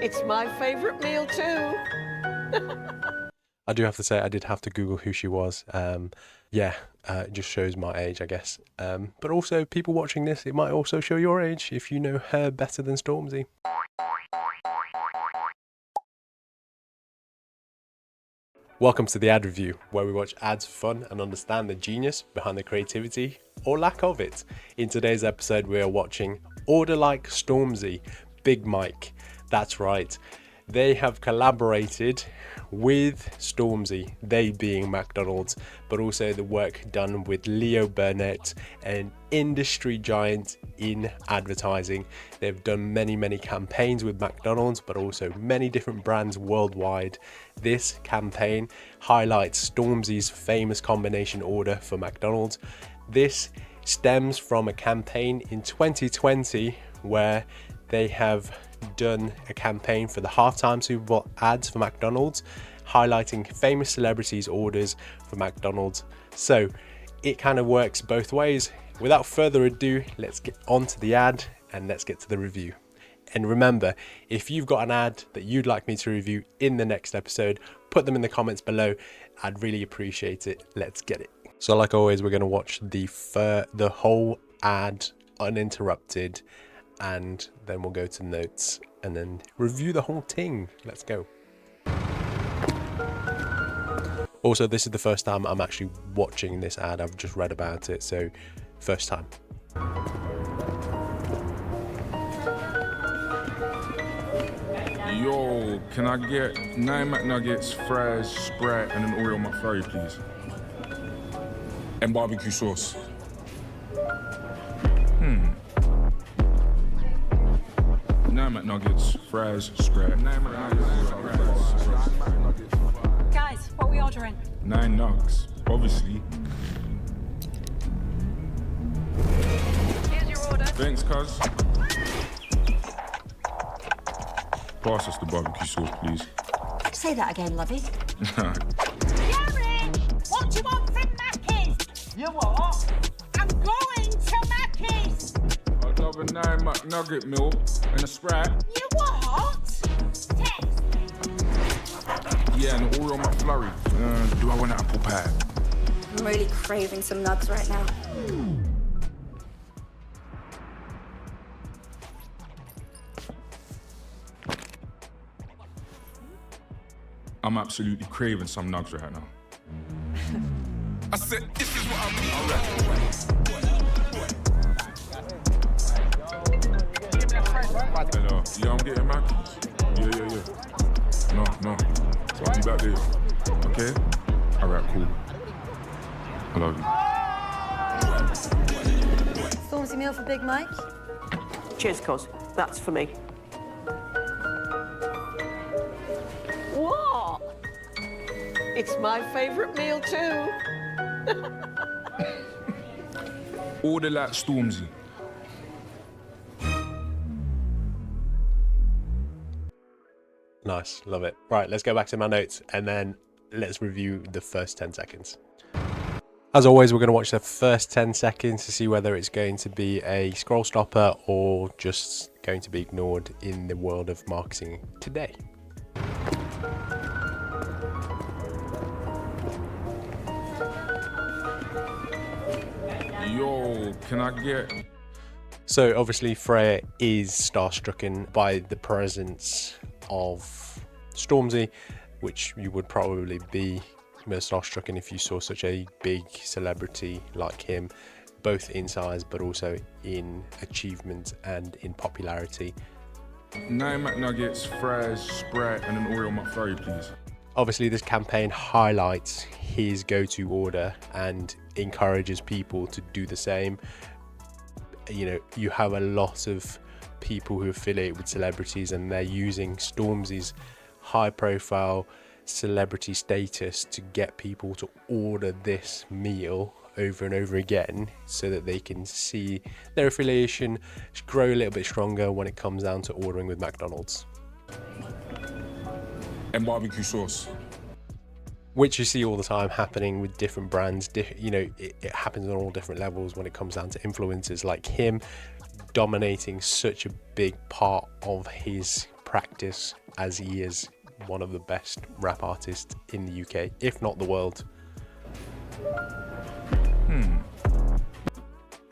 It's my favourite meal too. I do have to say, I did have to Google who she was. It just shows my age, I guess. But also, people watching this, it might also show your age if you know her better than Stormzy. Welcome to the ad review, where we watch ads for fun and understand the genius behind the creativity or lack of it. In today's episode, we are watching Order Like Stormzy, Big Mike. That's right. They have collaborated with Stormzy, they being McDonald's, but also the work done with Leo Burnett, an industry giant in advertising. They've done many campaigns with McDonald's, but also many different brands worldwide. This campaign highlights Stormzy's famous combination order for McDonald's. This stems from a campaign in 2020 where they have done a campaign for the halftime Super Bowl ads for McDonald's, highlighting famous celebrities' orders for McDonald's. So it kind of works both ways. Without further ado, let's get on to the ad and let's get to the review. And remember, if you've got an ad that you'd like me to review in the next episode, put them in the comments below. I'd really appreciate it. Let's get it. So like always, we're going to watch the whole ad uninterrupted, and then we'll go to notes and then review the whole thing. Let's go. Also, this is the first time I'm actually watching this ad. I've just read about it, so first time. Yo, can I get 9 McNuggets, fries, Sprite, and an Oreo McFlurry, please? And barbecue sauce. 9 McNuggets, fries, Sprite. 9 McNuggets. Guys, what are we ordering? 9 nugs, obviously. Here's your order. Thanks, cuz. Pass us the barbecue sauce, please. Say that again, lovey. Gary, what do you want from Mackey's? You what? I'm going to Mackey's. I'd love a 9 McNugget meal and a Sprite. You what? Text. Yeah, and an Oreo McFlurry. Do I want an apple pie? I'm really craving some nugs right now. I'm absolutely craving some nugs right now. I said, this is what I mean. Hello. Yeah, I'm getting Mackey's. Yeah. No. So I'll be back there. Okay? All right, cool. I love you. Stormzy Meal for Big Mike. Cheers, cuz. That's for me. What? It's my favourite meal too. Order Like Stormzy. Nice, love it. Right, let's go back to my notes and then let's review the first 10 seconds. As always, we're going to watch the first 10 seconds to see whether it's going to be a scroll stopper or just going to be ignored in the world of marketing today. Yo, can I get... So obviously Freya is starstrucken by the presence of Stormzy, which you would probably be starstrucken if you saw such a big celebrity like him, both in size but also in achievement and in popularity. 9 McNuggets, fries, Sprite, and an Oreo McFlurry, please. Obviously this campaign highlights his go-to order and encourages people to do the same. You know, you have a lot of people who affiliate with celebrities and they're using Stormzy's high profile celebrity status to get people to order this meal over and over again so that they can see their affiliation grow a little bit stronger when it comes down to ordering with McDonald's. And barbecue sauce. Which you see all the time happening with different brands. You know, it happens on all different levels when it comes down to influencers like him dominating such a big part of his practice, as he is one of the best rap artists in the UK, if not the world.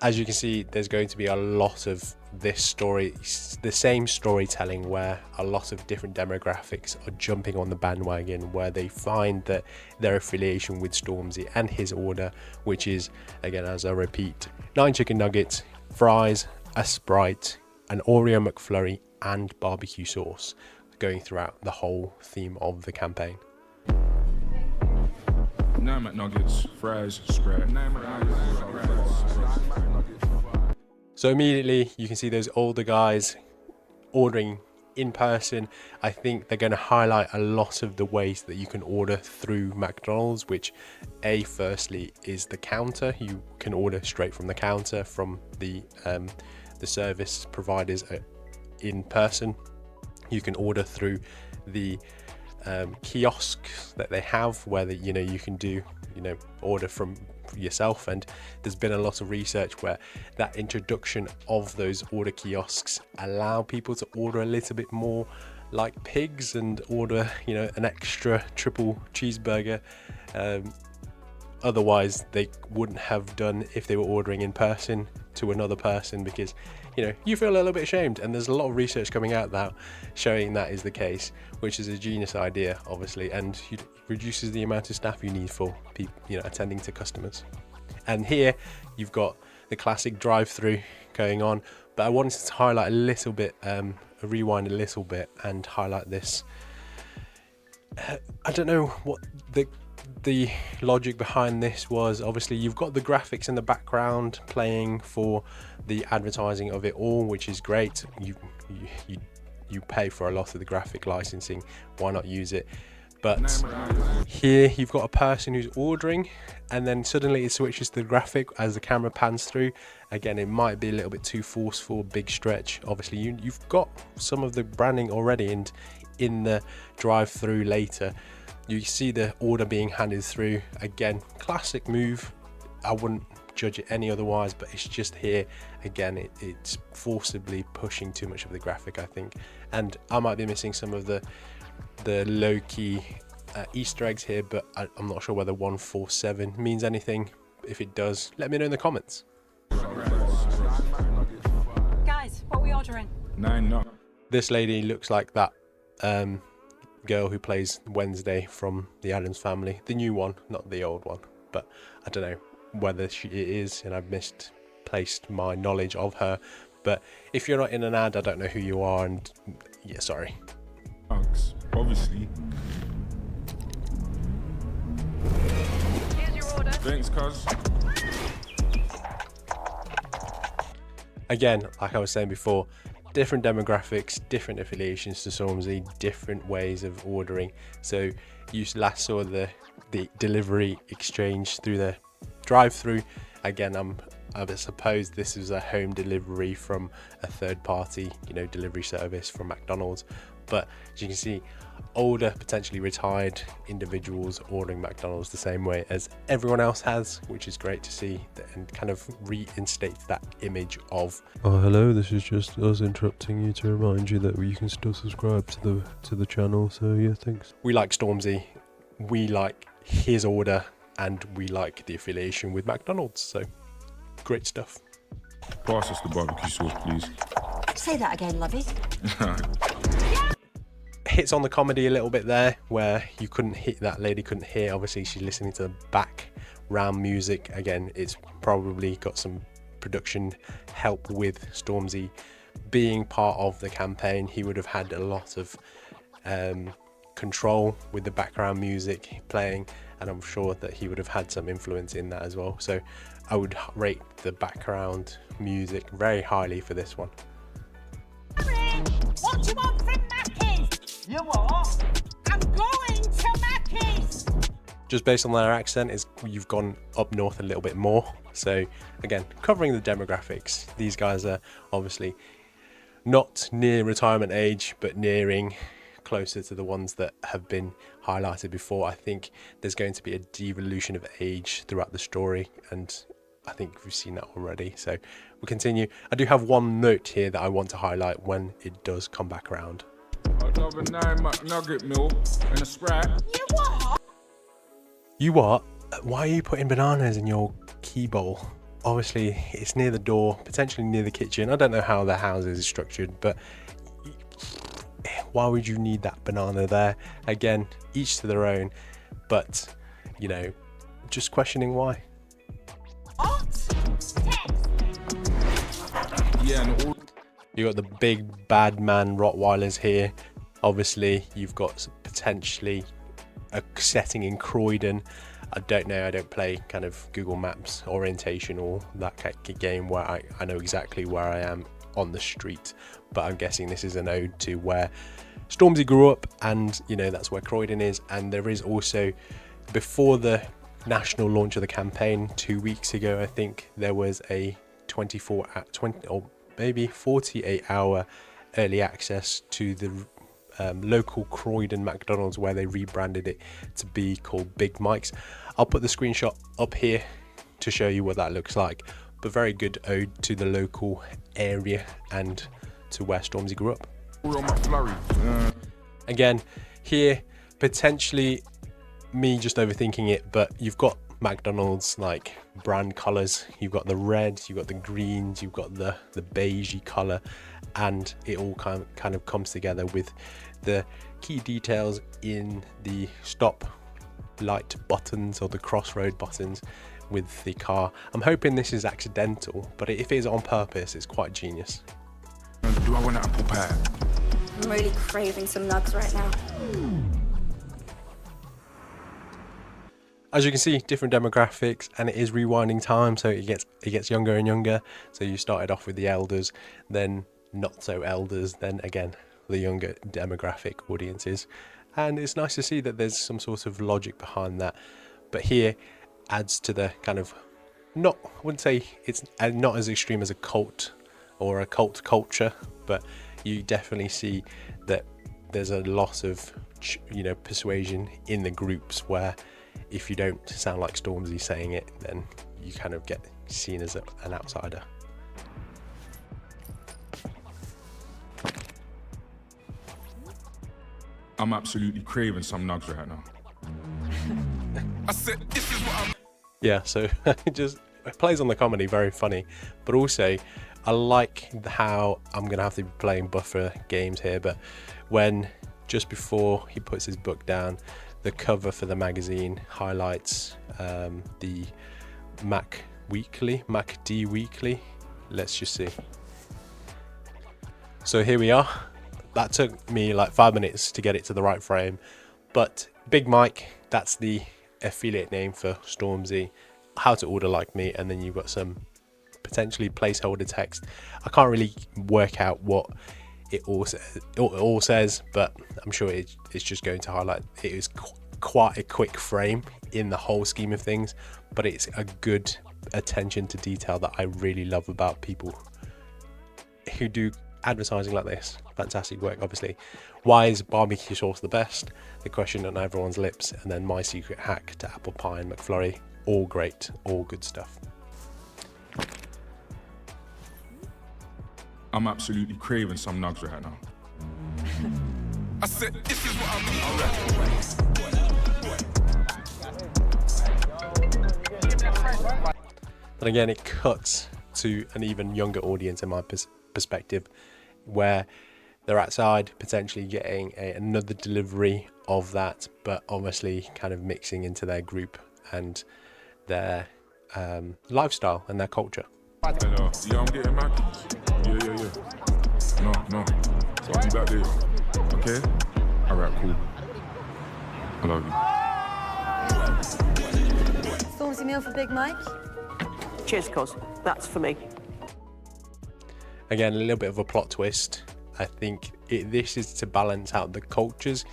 As you can see, there's going to be a lot of this story, the same storytelling, where a lot of different demographics are jumping on the bandwagon, where they find that their affiliation with Stormzy and his order, which is, again, as I repeat, 9 chicken nuggets, fries, a Sprite, an Oreo McFlurry, and barbecue sauce, going throughout the whole theme of the campaign. 9 McNuggets, fries, Sprite. 9 McNuggets, fries. So immediately you can see those older guys ordering in person. I think they're going to highlight a lot of the ways that you can order through McDonald's, which firstly is the counter. You can order straight from the counter from the service providers in person. You can order through the kiosks that they have, where you can do order from yourself, and there's been a lot of research where that introduction of those order kiosks allow people to order a little bit more like pigs and order an extra triple cheeseburger, otherwise they wouldn't have done if they were ordering in person to another person, because you feel a little bit ashamed, and there's a lot of research coming out now showing that is the case, which is a genius idea, obviously, and it reduces the amount of staff you need for people attending to customers. And here you've got the classic drive-through going on, but I wanted to highlight a little bit, rewind a little bit and highlight this. I don't know what the logic behind this was. Obviously you've got the graphics in the background playing for the advertising of it all, which is great. You pay for a lot of the graphic licensing, why not use it? But here you've got a person who's ordering, and then suddenly it switches to the graphic as the camera pans through. Again, it might be a little bit too forceful, big stretch. Obviously you've got some of the branding already, and in the drive-through later you see the order being handed through. Again, classic move. I wouldn't judge it any otherwise, but it's just here again, it's forcibly pushing too much of the graphic, I think, and I might be missing some of the low-key Easter eggs here, but I'm not sure whether 147 means anything. If it does, let me know in the comments. Guys, what are we ordering? 9 no. This lady looks like that girl who plays Wednesday from the Addams Family, the new one, not the old one, but I don't know whether it is, and I've misplaced my knowledge of her. But if you're not in an ad, I don't know who you are, and yeah, sorry. Thanks, obviously. Here's your order. Thanks, cuz. Again, like I was saying before, different demographics, different affiliations to Stormzy, different ways of ordering. So you last saw the delivery exchange through the drive-through. Again, I suppose this is a home delivery from a third party, delivery service from McDonald's. But as you can see, older, potentially retired individuals ordering McDonald's the same way as everyone else has, which is great to see, and kind of reinstates that image of, oh hello, this is just us interrupting you to remind you that you can still subscribe to the channel. So yeah, thanks. we like Stormzy, we like his order, and we like the affiliation with McDonald's. So great stuff. Pass us the barbecue sauce, please. Say that again, lovey. Hits on the comedy a little bit there, where that lady couldn't hear. Obviously she's listening to the background music. Again, it's probably got some production help with Stormzy being part of the campaign. He would have had a lot of control with the background music playing, and I'm sure that he would have had some influence in that as well. So I would rate the background music very highly for this one. What do you want from Mackey's? You what? I'm going to Mackey's. Just based on their accent, you've gone up north a little bit more. So again, covering the demographics, these guys are obviously not near retirement age, but nearing closer to the ones that have been highlighted before. I think there's going to be a devolution of age throughout the story, and I think we've seen that already. So we'll continue. I do have one note here that I want to highlight when it does come back around. Another 9 McNugget meal and a Sprite. You what? You what? Why are you putting bananas in your key bowl? Obviously, it's near the door, potentially near the kitchen. I don't know how the house is structured, but why would you need that banana there? Again, each to their own, but, you know, just questioning why. Yeah, and all. You got the big bad man Rottweilers here. Obviously, you've got potentially a setting in Croydon. I don't know, I don't play kind of Google Maps orientation or that kind of game where I know exactly where I am on the street, but I'm guessing this is an ode to where Stormzy grew up, and you know that's where Croydon is. And there is also, before the national launch of the campaign 2 weeks ago, I think there was a 48-hour early access to the local Croydon McDonald's, where they rebranded it to be called Big Mike's. I'll put the screenshot up here to show you what that looks like, but very good ode to the local area and to where Stormzy grew up. All on my flurry. Again, here potentially me just overthinking it, but you've got McDonald's like brand colors. You've got the reds, you've got the greens, you've got the beigey color, and it all kind of comes together with the key details in the stop light buttons or the crossroad buttons with the car. I'm hoping this is accidental, but if it is on purpose, it's quite genius. Do I want an apple pie? I'm really craving some nugs right now. As you can see, different demographics, and it is rewinding time, so it gets younger and younger. So you started off with the elders, then not so elders, then again the younger demographic audiences, and it's nice to see that there's some sort of logic behind that. But here adds to the kind of, I wouldn't say it's not as extreme as a cult or a cult culture, but you definitely see that there's a loss of, you know, persuasion in the groups, where if you don't sound like Stormzy saying it, then you kind of get seen as an outsider. I'm absolutely craving some nugs right now. I said, this is what I'm. Yeah, so it plays on the comedy, very funny, but also I like how I'm gonna have to be playing buffer games here, but when just before he puts his book down, the cover for the magazine highlights the MacD Weekly. Let's just see. So here we are. That took me like 5 minutes to get it to the right frame, but Big Mike, that's the affiliate name for Stormzy. How to order like me, and then you've got some potentially placeholder text. I can't really work out what it all says, but I'm sure it's just going to highlight. It is quite a quick frame in the whole scheme of things, but it's a good attention to detail that I really love about people who do advertising like this. Fantastic work. Obviously, why is barbecue sauce the best? The question on everyone's lips, and then my secret hack to apple pie and McFlurry. All great, all good stuff. I'm absolutely craving some nugs right now. I said, this is what I'm. But again, it cuts to an even younger audience in my perspective, where they're outside potentially getting another delivery of that, but obviously kind of mixing into their group and their lifestyle and their culture. Hello. Yeah, I'm getting back. Yeah. No. So I'll be back there. Okay? Alright, cool. I love you. Stormzy Meal for Big Mike. Cheers, cuz. That's for me. Again, a little bit of a plot twist. I think this is to balance out the cultures.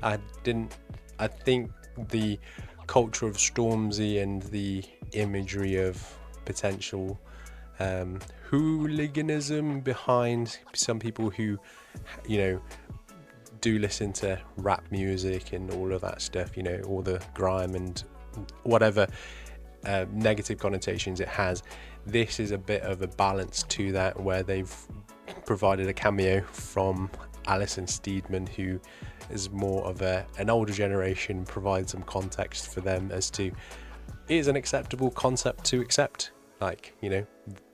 I think the culture of Stormzy and the imagery of potential hooliganism behind some people who, you know, do listen to rap music and all of that stuff, you know, all the grime and whatever negative connotations it has. This is a bit of a balance to that, where they've provided a cameo from Alison Steedman, who is more of an older generation, provide some context for them as to, is an acceptable concept to accept. Like, you know,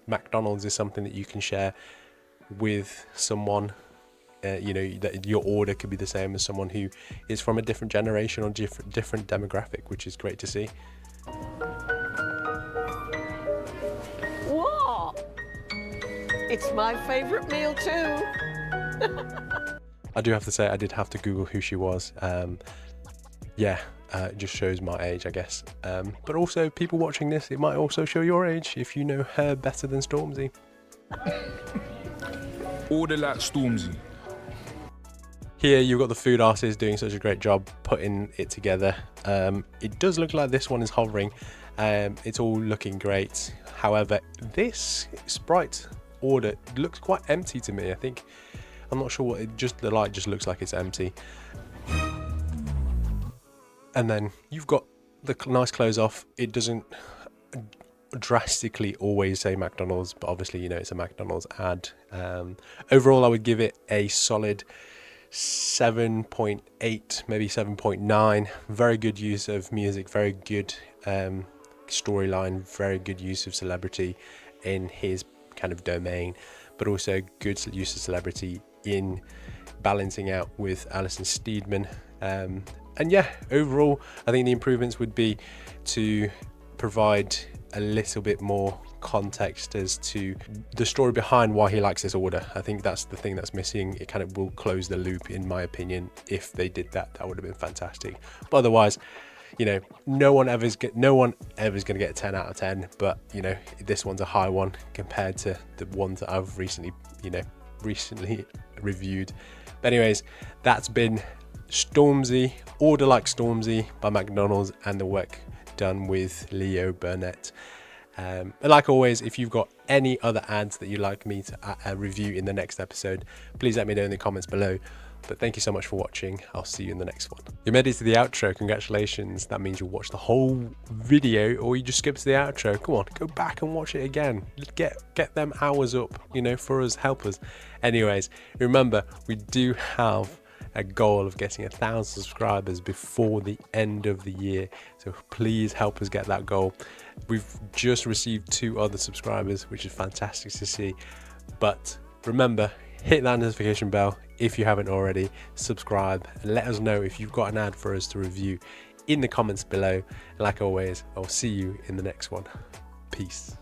McDonald's is something that you can share with someone. You know, that your order could be the same as someone who is from a different generation or different demographic, which is great to see. What? It's my favourite meal too. I do have to say, I did have to Google who she was. It just shows my age, I guess. But also, people watching this, it might also show your age if you know her better than Stormzy. Order like Stormzy. Here you've got the food artist doing such a great job putting it together. It does look like this one is hovering. It's all looking great. However, this Sprite order looks quite empty to me. I'm not sure what the light just looks like it's empty. And then you've got the nice close off. It doesn't drastically always say McDonald's, but obviously, you know, it's a McDonald's ad. Overall, I would give it a solid 7.8, maybe 7.9. Very good use of music, very good storyline, very good use of celebrity in his kind of domain, but also good use of celebrity in balancing out with Alison Steedman. And yeah, overall, I think the improvements would be to provide a little bit more context as to the story behind why he likes this order. I think that's the thing that's missing. It kind of will close the loop, in my opinion. If they did that, that would have been fantastic. But otherwise, you know, no one ever is going to get a 10 out of 10. But you know, this one's a high one compared to the ones that I've recently reviewed. But anyways, that's been Stormzy, Order Like Stormzy by McDonald's, and the work done with Leo Burnett. And like always, if you've got any other ads that you'd like me to review in the next episode, please let me know in the comments below. But thank you so much for watching. I'll see you in the next one. You made it to the outro. Congratulations. That means you'll watch the whole video, or you just skip to the outro. Come on, go back and watch it again. Get them hours up, you know, for us, help us. Anyways, remember, we do have a goal of getting 1,000 subscribers before the end of the year, so please help us get that goal. We've just received 2 other subscribers, which is fantastic to see. But remember, hit that notification bell if you haven't already, subscribe, and let us know if you've got an ad for us to review in the comments below. And like always, I'll see you in the next one. Peace.